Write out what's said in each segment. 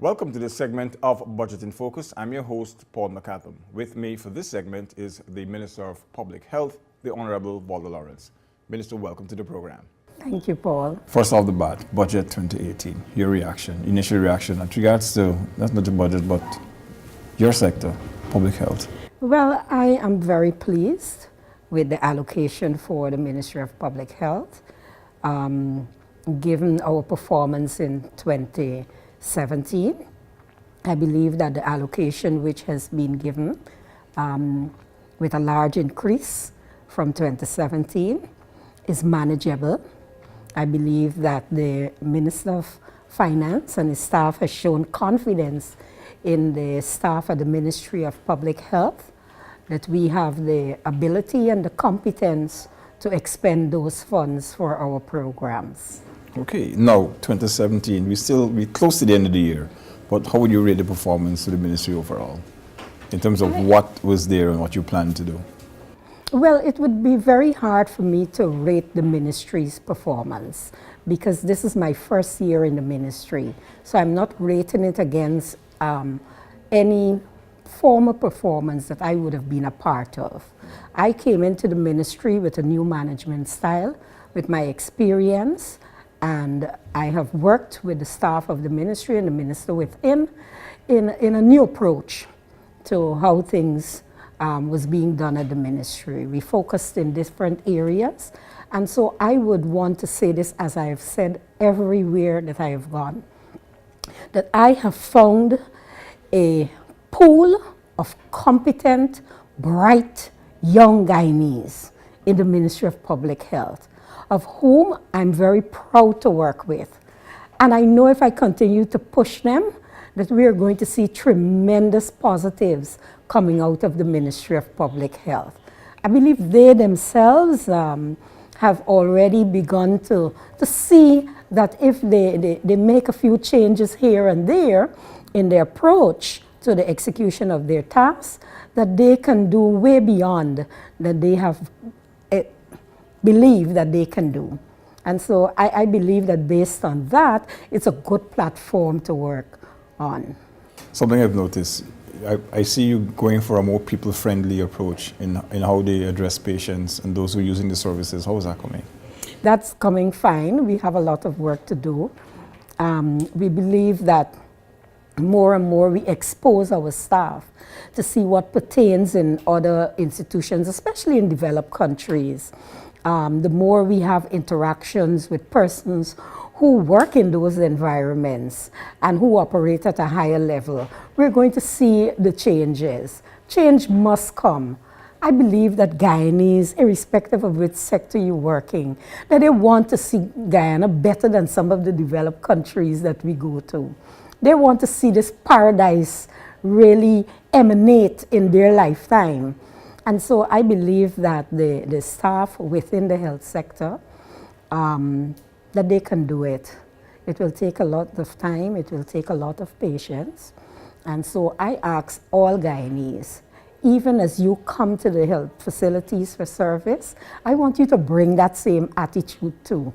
Welcome to this segment of Budget in Focus. I'm your host, Paul McAdam. With me for this segment is the Minister of Public Health, the Honorable Volda Lawrence. Minister, welcome to the program. Thank you, Paul. First off the bat, Budget 2018, your reaction, initial reaction with regards to, not the budget, but your sector, public health. Well, I am very pleased with the allocation for the Ministry of Public Health. Given our performance in 2017, I believe that the allocation which has been given with a large increase from 2017 is manageable. I believe that the Minister of Finance and his staff has shown confidence in the staff at the Ministry of Public Health that we have the ability and the competence to expend those funds for our programs. Okay, now 2017, we're close to the end of the year, but how would you rate the performance of the ministry overall in terms of what was there and what you plan to do? Well, it would be very hard for me to rate the ministry's performance because this is my first year in the ministry. So I'm not rating it against any former performance that I would have been a part of. I came into the ministry with a new management style, with my experience, and I have worked with the staff of the ministry and the minister within in a new approach to how things was being done at the ministry. We focused in different areas, and so I would want to say this, as I have said everywhere that I have gone, that I have found a pool of competent, bright, young Guyanese in the Ministry of Public Health, of whom I'm very proud to work with. And I know if I continue to push them, that we are going to see tremendous positives coming out of the Ministry of Public Health. I believe they themselves have already begun to see that if they make a few changes here and there in their approach to the execution of their tasks, that they can do way beyond that they have believe that they can do. And so I believe that based on that, it's a good platform to work on. Something I've noticed, I see you going for a more people-friendly approach in how they address patients and those who are using the services. How is that coming? That's coming fine. We have a lot of work to do. We believe that more and more we expose our staff to see what pertains in other institutions, especially in developed countries. The more we have interactions with persons who work in those environments and who operate at a higher level, we're going to see the changes. Change must come. I believe that Guyanese, irrespective of which sector you're working, that they want to see Guyana better than some of the developed countries that we go to. They want to see this paradise really emanate in their lifetime. And so I believe that the staff within the health sector, that they can do it. It will take a lot of time, it will take a lot of patience. And so I ask all Guyanese, even as you come to the health facilities for service, I want you to bring that same attitude too.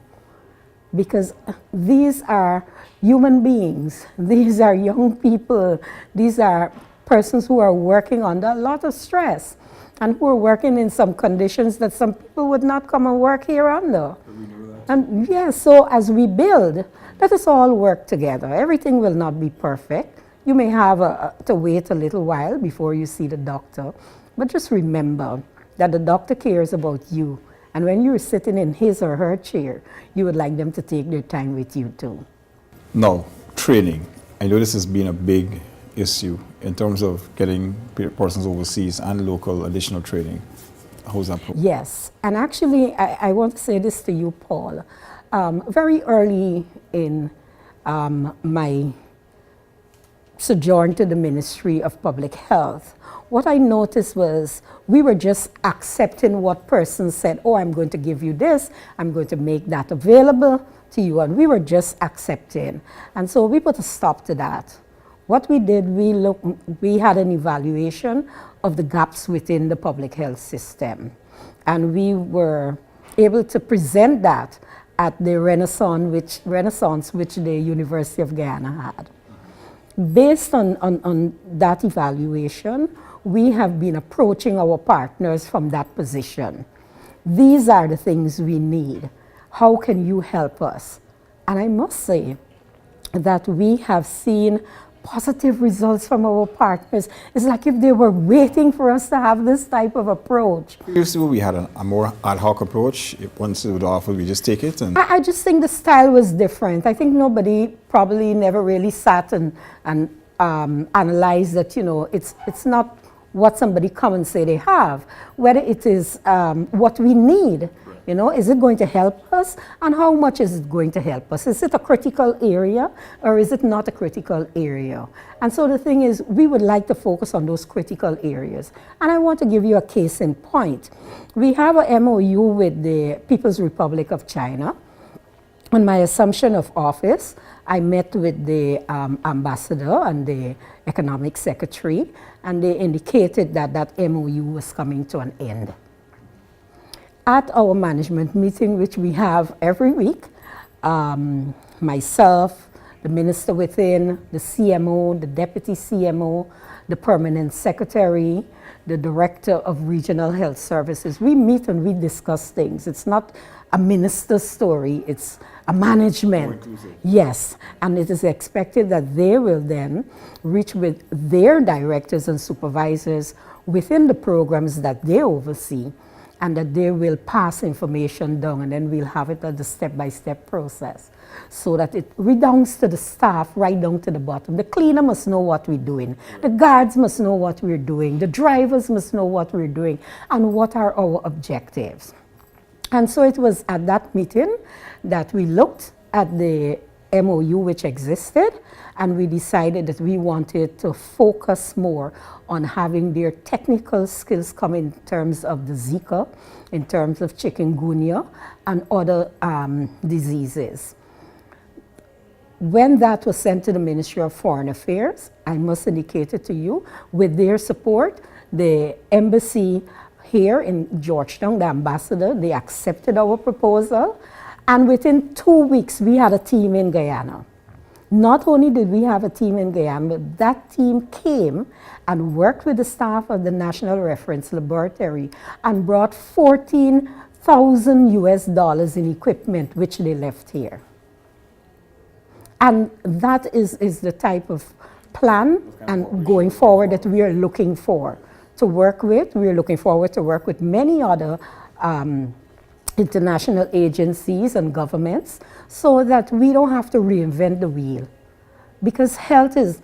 Because these are human beings, these are young people, these are persons who are working under a lot of stress and who are working in some conditions that some people would not come and work here under. And yeah, so as we build, let us all work together. Everything will not be perfect. You may have to wait a little while before you see the doctor, but just remember that the doctor cares about you. And when you're sitting in his or her chair, you would like them to take their time with you too. Now, training. I know this has been a big issue in terms of getting persons overseas and local additional training. How's that? Yes, and actually I want to say this to you, Paul. Very early in my sojourn to the Ministry of Public Health, what I noticed was we were just accepting what persons said, oh, I'm going to give you this, I'm going to make that available to you, and we were just accepting. And so we put a stop to that. What we did, we had an evaluation of the gaps within the public health system. And we were able to present that at the Renaissance which the University of Guyana had. based on that evaluation, we have been approaching our partners from that position. These are the things we need. How can you help us? And I must say that we have seen positive results from our partners. It's like if they were waiting for us to have this type of approach. Previously, we had a more ad hoc approach. If once it was offered, we just take it. And I just think the style was different. I think nobody probably never really sat and analyzed that, you know, it's not what somebody come and say they have, whether it is what we need. You know, is it going to help us? And how much is it going to help us? Is it a critical area or is it not a critical area? And so the thing is, we would like to focus on those critical areas. And I want to give you a case in point. We have a MOU with the People's Republic of China. On my assumption of office, I met with the ambassador and the economic secretary, and they indicated that that MOU was coming to an end. At our management meeting, which we have every week, myself, the minister within, the CMO, the deputy CMO, the permanent secretary, the director of regional health services, we meet and we discuss things. It's not a minister's story, it's a management. Yes, and it is expected that they will then reach with their directors and supervisors within the programs that they oversee, and that they will pass information down, and then we'll have it as a step-by-step process so that it redounds to the staff right down to the bottom. The cleaner must know what we're doing. The guards must know what we're doing. The drivers must know what we're doing and what are our objectives. And so it was at that meeting that we looked at the MOU which existed, and we decided that we wanted to focus more on having their technical skills come in terms of the Zika, in terms of chikungunya, and other diseases. When that was sent to the Ministry of Foreign Affairs, I must indicate it to you, with their support, the embassy here in Georgetown, the ambassador, they accepted our proposal, and within 2 weeks, we had a team in Guyana. Not only did we have a team in Guyana, but that team came and worked with the staff of the National Reference Laboratory and brought $14,000 in equipment, which they left here. And that is the type of plan and going forward that we are looking for to work with. We are looking forward to work with many other international agencies and governments so that we don't have to reinvent the wheel. Because health is,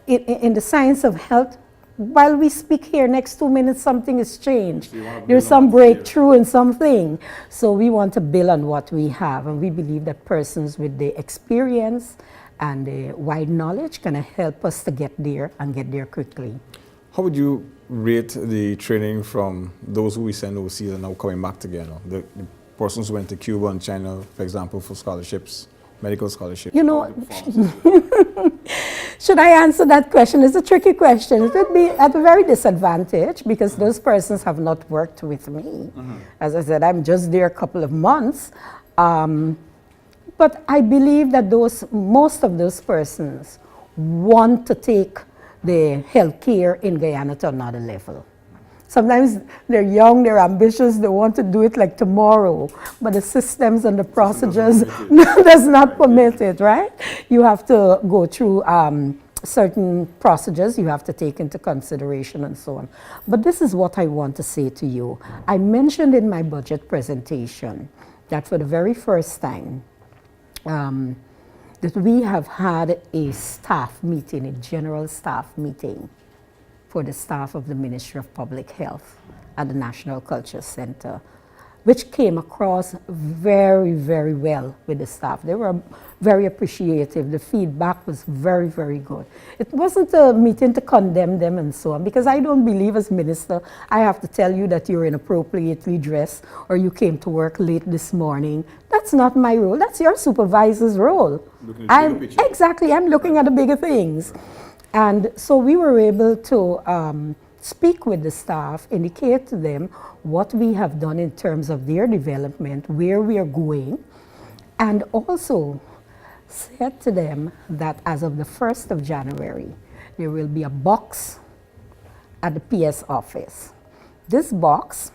in the science of health, while we speak here, next 2 minutes something is changed. There's some breakthrough in something. So we want to build on what we have, and we believe that persons with the experience and the wide knowledge can help us to get there and get there quickly. how would you rate the training from those who we send overseas and now coming back to Guyana? The persons who went to Cuba and China, for example, for scholarships, medical scholarships. You know, should I answer that question? It's a tricky question. It would be at a very disadvantage because those persons have not worked with me. As I said, I'm just there a couple of months. But I believe that most of those persons want to take the healthcare in Guyana to another level. Sometimes they're young, they're ambitious, they want to do it like tomorrow, but the systems and the procedures does not permit it, right? You have to go through certain procedures you have to take into consideration and so on. But this is what I want to say to you. I mentioned in my budget presentation that for the very first time, that we have had a staff meeting, a general staff meeting for the staff of the Ministry of Public Health at the National Culture Center, which came across very, very well with the staff. They were very appreciative. The feedback was very, very good. It wasn't a meeting to condemn them and so on, because I don't believe as minister, I have to tell you that you're inappropriately dressed or you came to work late this morning. That's not my role. That's your supervisor's role. Exactly, I'm looking at the bigger things. And so we were able to speak with the staff, indicate to them what we have done in terms of their development, where we are going, and also said to them that as of the 1st of January, there will be a box at the PS office. This box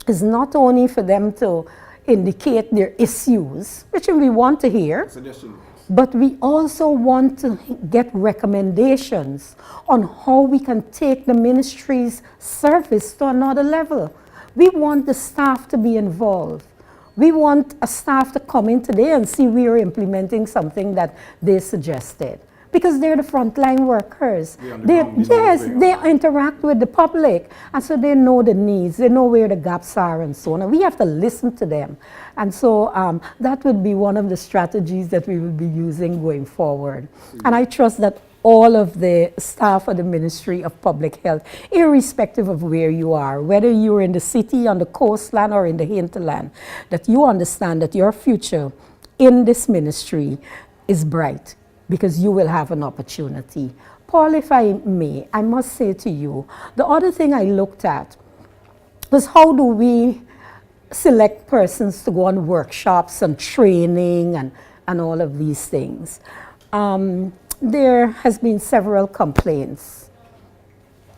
is not only for them to indicate their issues, which we want to hear, but we also want to get recommendations on how we can take the ministry's service to another level. We want the staff to be involved. We want a staff to come in today and see we are implementing something that they suggested. Because they're the frontline workers. They interact with the public, and so they know the needs, they know where the gaps are and so on, and we have to listen to them. And so that would be one of the strategies that we will be using going forward. And I trust that all of the staff of the Ministry of Public Health, irrespective of where you are, whether you're in the city, on the coastland, or in the hinterland, that you understand that your future in this ministry is bright, because you will have an opportunity. Paul, if I may, I must say to you, the other thing I looked at was how do we select persons to go on workshops and training and all of these things. There has been several complaints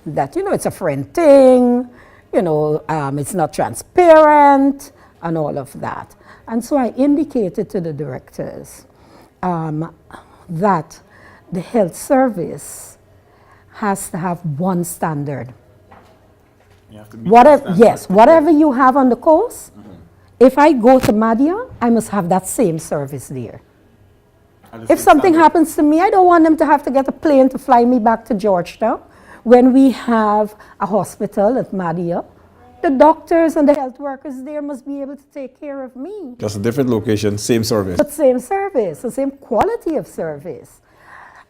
that, it's a friend thing, it's not transparent and all of that. And so I indicated to the directors that the health service has to have one standard. You have to meet that standard. Yes, whatever you have on the coast, if I go to Madia, I must have that same service there. If something happens to me, I don't want them to have to get a plane to fly me back to Georgetown. When we have a hospital at Madia, the doctors and the health workers there must be able to take care of me. Just a different location, same service. But same service, the same quality of service.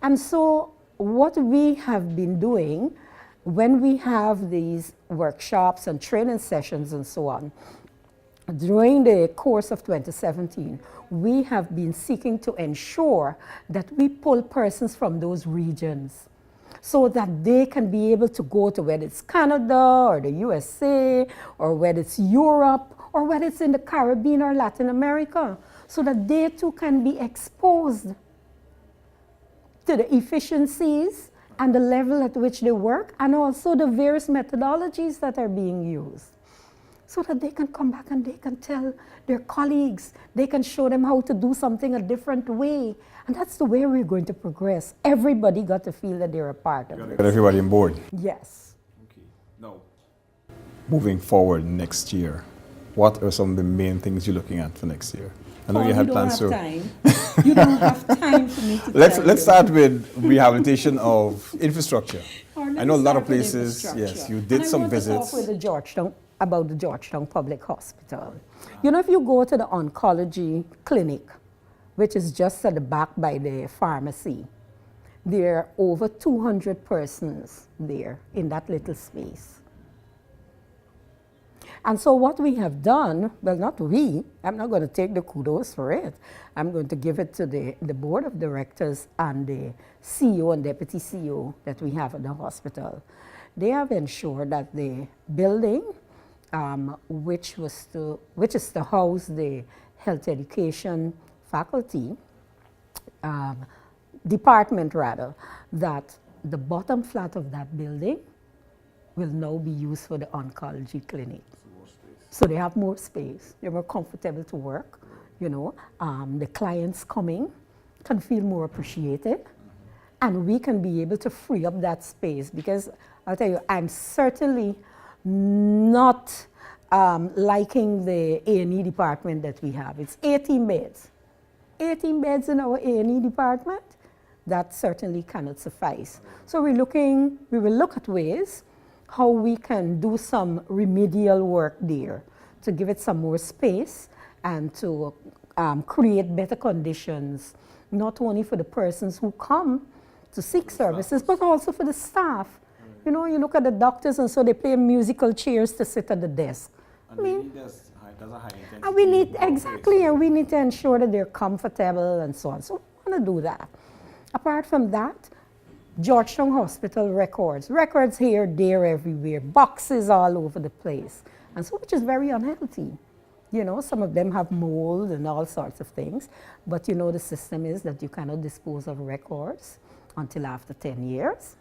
And so what we have been doing when we have these workshops and training sessions and so on, during the course of 2017, we have been seeking to ensure that we pull persons from those regions, so that they can be able to go to whether it's Canada or the USA or whether it's Europe or whether it's in the Caribbean or Latin America, so that they too can be exposed to the efficiencies and the level at which they work, and also the various methodologies that are being used, so that they can come back and they can tell their colleagues, they can show them how to do something a different way. And that's the way we're going to progress. Everybody got to feel that they're a part of it. Got everybody on board. Yes. Okay. Now, moving forward next year, what are some of the main things you're looking at for next year? I know you had plans to. You don't have time for me to Let's start with rehabilitation of infrastructure. I know a lot of places, yes, you did some visits. With about the Georgetown Public Hospital. If you go to the oncology clinic, which is just at the back by the pharmacy, there are over 200 persons there in that little space. And so what we have done, well, not we, I'm not going to take the kudos for it. I'm going to give it to the board of directors and the CEO and deputy CEO that we have at the hospital. They have ensured that the building, which is to house the health education faculty, department rather, that the bottom flat of that building will now be used for the oncology clinic. So they have more space, they're more comfortable to work, the clients coming can feel more appreciated, and we can be able to free up that space, because I'll tell you, I'm certainly not liking the A&E department that we have. It's 18 beds. 18 beds in our A&E department, that certainly cannot suffice. So we will look at ways how we can do some remedial work there to give it some more space and to create better conditions, not only for the persons who come to seek services, but also for the staff. You look at the doctors, and so they play musical chairs to sit at the desk. And we need to ensure that they're comfortable and so on. So we want to do that. Apart from that, Georgetown Hospital records here, there, everywhere, boxes all over the place, and so which is very unhealthy. You know, some of them have mold and all sorts of things. But you know, the system is that you cannot dispose of records until after 10 years.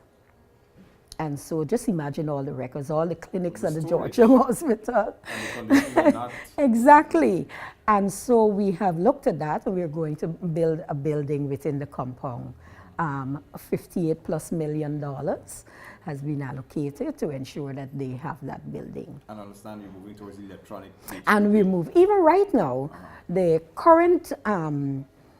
And so just imagine all the records, all the clinics at the Georgia Hospital. And the conditions are not. Exactly. And so we have looked at that, and we're going to build a building within the compound. $58+ million has been allocated to ensure that they have that building. And I understand you're moving towards electronic. And we move, even right now, the current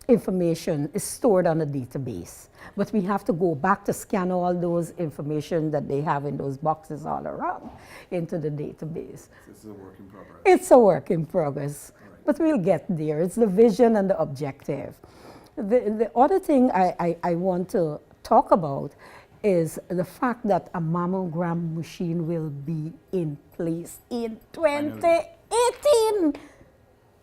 information is stored on a database. But we have to go back to scan all those information that they have in those boxes all around into the database. So it's a work in progress. It's a work in progress, Right. but we'll get there. It's the vision and the objective. The other thing I want to talk about is the fact that a mammogram machine will be in place in 2018.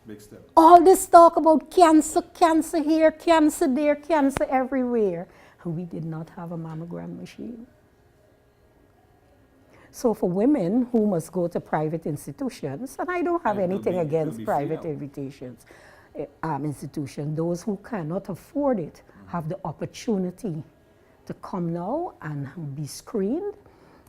Big step. All this talk about cancer, cancer here, cancer there, cancer everywhere. And we did not have a mammogram machine. So for women who must go to private institutions, and I don't have anything against private institutions, those who cannot afford it have the opportunity to come now and be screened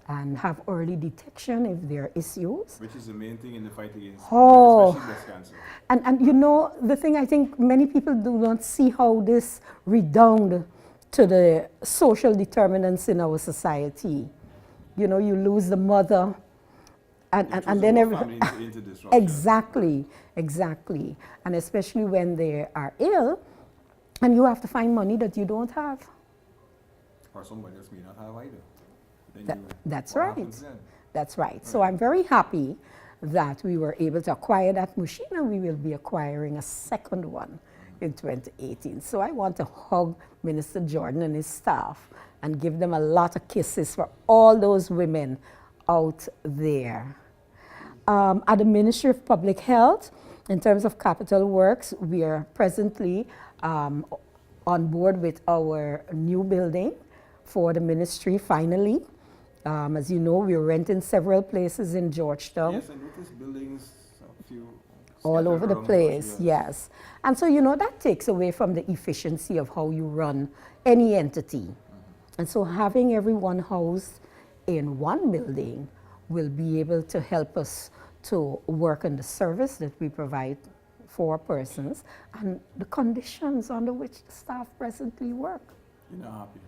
and have early detection if there are issues. Which is the main thing in the fight against Oh. especially breast cancer. And you know, the thing I think many people do not see how this redound to the social determinants in our society. You know, you lose the mother, and then everything. Into disruption. Exactly. And especially when they are ill, and you have to find money that you don't have. Or somebody else may not have either. That's what right. happens then? That's right. So I'm very happy that we were able to acquire that machine, and we will be acquiring a second one in 2018. So I want to hug Minister Jordan and his staff and give them a lot of kisses for all those women out there. At the Ministry of Public Health, in terms of capital works, we are presently on board with our new building for the ministry finally. As you know, we're renting several places in Georgetown. Yes, I noticed buildings, a few All scattered over the around place, Georgia. yes. And so, you know, that takes away from the efficiency of how you run any entity. And so having everyone housed in one building will be able to help us to work on the service that we provide for persons and the conditions under which the staff presently work. You're not happy.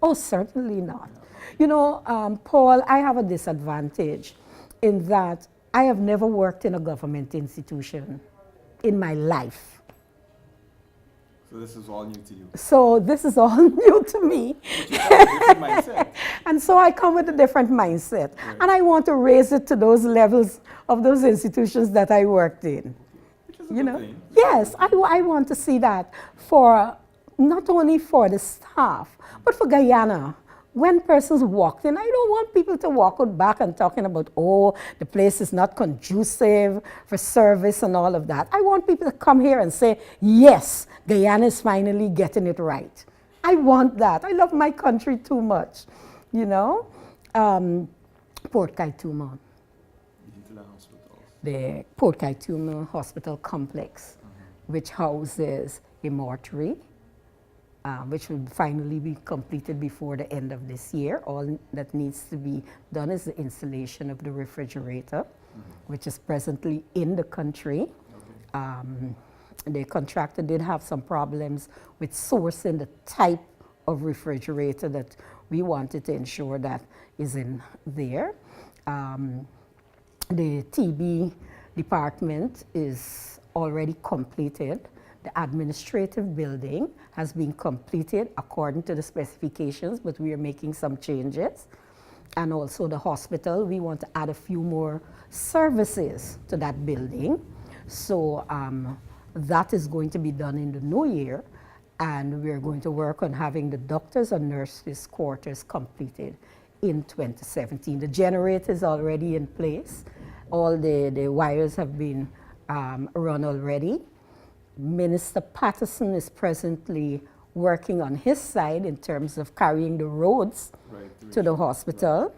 Oh, certainly not. You know, Paul, I have a disadvantage in that I have never worked in a government institution in my life. So this is all new to you. So this is all new to me. But you have a different mindset. And so I come with a different mindset. Right. And I want to raise it to those levels of those institutions that I worked in. Which is a You good know? thing. Yes, I want to see that for not only for the staff, but for Guyana. When persons walked in, I don't want people to walk out back and talking about, oh, the place is not conducive for service and all of that. I want people to come here and say, yes, Guyana is finally getting it right. I want that. I love my country too much, you know. Port Kaituma, Hinterland hospitals. the Port Kaituma Hospital Complex, which houses a mortuary, which will finally be completed before the end of this year. All that needs to be done is the installation of the refrigerator, which is presently in the country. The contractor did have some problems with sourcing the type of refrigerator that we wanted to ensure that is in there. The TB department is already completed. The administrative building has been completed according to the specifications, but we are making some changes. And also the hospital, we want to add a few more services to that building. So that is going to be done in the new year. And we're going to work on having the doctors and nurses' quarters completed in 2017. The generator is already in place. All the wires have been run already. Minister Patterson is presently working on his side in terms of carrying the roads to the hospital.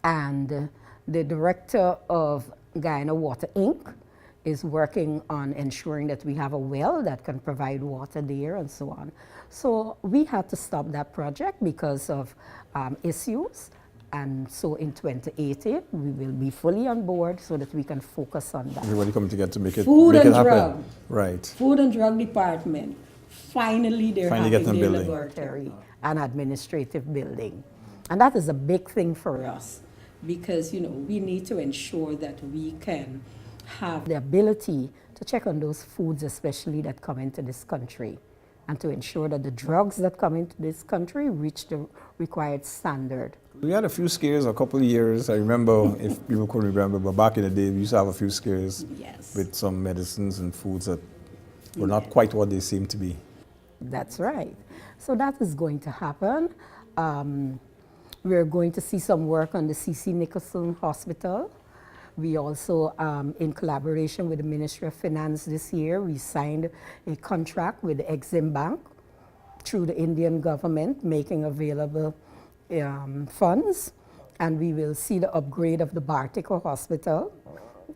And the director of Guyana Water Inc. is working on ensuring that we have a well that can provide water there and so on. So we had to stop that project because of issues. And so in 2018, we will be fully on board so that we can focus on that. Everybody come together to make it, Food make and it happen. drug. Right. Food and Drug Department, finally they're Finally having getting a their building. laboratory and administrative building. And that is a big thing for us because, you know, we need to ensure that we can have the ability to check on those foods, especially that come into this country, and to ensure that the drugs that come into this country reach the required standard. We had a few scares a couple of years. I remember, if people could remember, but back in the day, we used to have a few scares Yes. with some medicines and foods that were not quite what they seem to be. That's right. So that is going to happen. We're going to see some work on the C.C. Nicholson Hospital. We also, in collaboration with the Ministry of Finance this year, we signed a contract with the Exim Bank through the Indian government, making available funds. And we will see the upgrade of the Bartico Hospital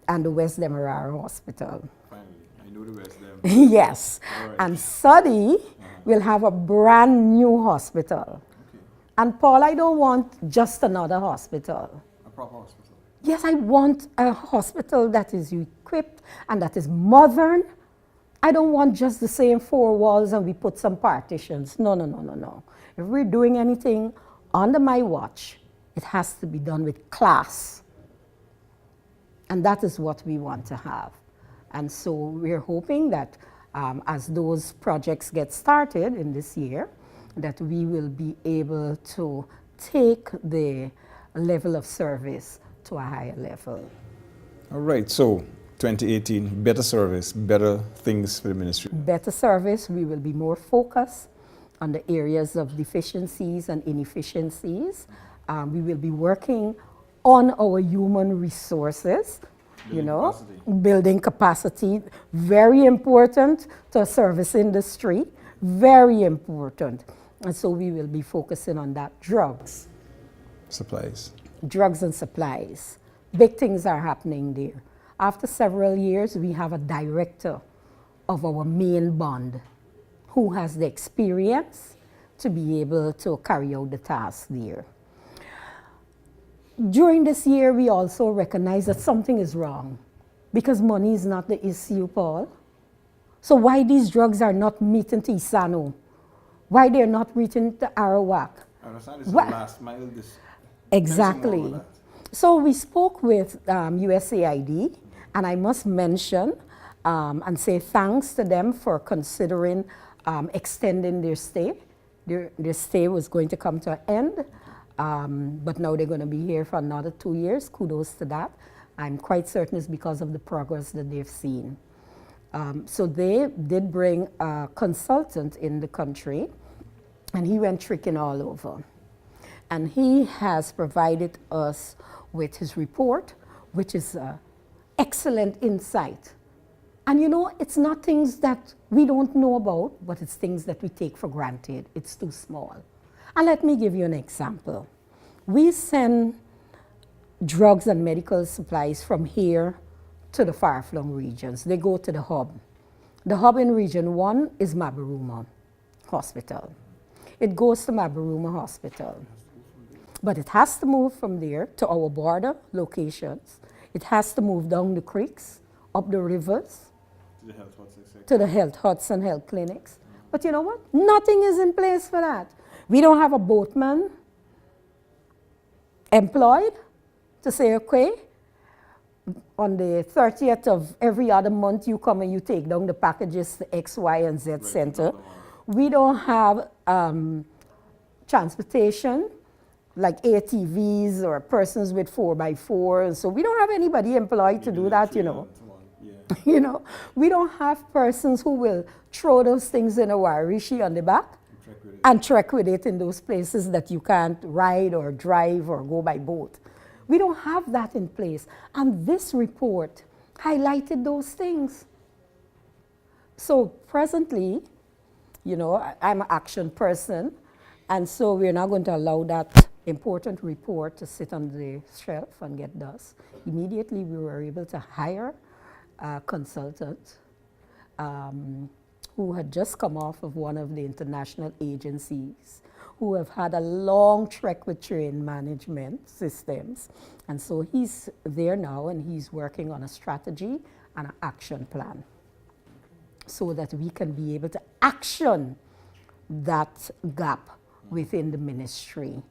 and the West Demerara Hospital. Finally, I know the rest of them. Yes. Right. And Sadi will have a brand new hospital. Okay. And Paul, I don't want just another hospital. A proper hospital. Yes, I want a hospital that is equipped and that is modern. I don't want just the same four walls and we put some partitions. No, no, no, no, no. If we're doing anything under my watch, it has to be done with class. And that is what we want to have. And so we're hoping that as those projects get started in this year, that we will be able to take the level of service to a higher level. All right, so 2018, better service, better things for the ministry. Better service, we will be more focused on the areas of deficiencies and inefficiencies. We will be working on our human resources, building capacity, very important to a service industry, very important. And so we will be focusing on that. Drugs. Supplies. Drugs and supplies. Big things are happening there. After several years, we have a director of our main bond who has the experience to be able to carry out the task there. During this year, we also recognize that something is wrong because money is not the issue, Paul. So why these drugs are not meeting to Isano? Why they're not reaching to Arawak? I understand it's the last mile. Exactly. So we spoke with USAID, and I must mention and say thanks to them for considering extending their stay. Their stay was going to come to an end, but now they're going to be here for another 2 years. Kudos to that. I'm quite certain it's because of the progress that they've seen. So they did bring a consultant in the country, and he went tricking all over. And he has provided us with his report, which is excellent insight. And you know, it's not things that we don't know about, but it's things that we take for granted. It's too small. And let me give you an example. We send drugs and medical supplies from here to the far-flung regions. They go to the hub. The hub in Region 1 is Mabaruma Hospital. It goes to Mabaruma Hospital. But it has to move from there to our border locations. It has to move down the creeks, up the rivers, to the health huts and health clinics. But you know what? Nothing is in place for that. We don't have a boatman employed to say, okay, on the 30th of every other month, you come and you take down the packages to X, Y, and Z center. We don't have transportation like ATVs or persons with 4x4. So we don't have anybody employed to do that, you know. You know, we don't have persons who will throw those things in a warishi on the back and trek with it in those places that you can't ride or drive or go by boat. We don't have that in place. And this report highlighted those things. So presently, you know, I'm an action person, and so we're not going to allow that important report to sit on the shelf and get dust. Immediately, we were able to hire consultant who had just come off of one of the international agencies, who have had a long trek with train management systems. And so he's there now and he's working on a strategy and an action plan so that we can be able to action that gap within the ministry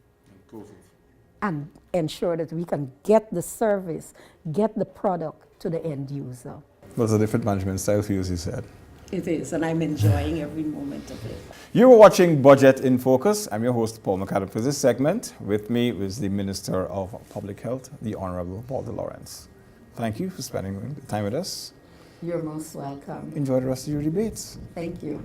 and ensure that we can get the service, get the product to the end user. That's a different management style for you, as you said. It is, and I'm enjoying every moment of it. You are watching Budget in Focus. I'm your host, Paul McAdam, for this segment. With me was the Minister of Public Health, the Honorable Volda Lawrence. Thank you for spending the time with us. You're most welcome. Enjoy the rest of your debates. Thank you.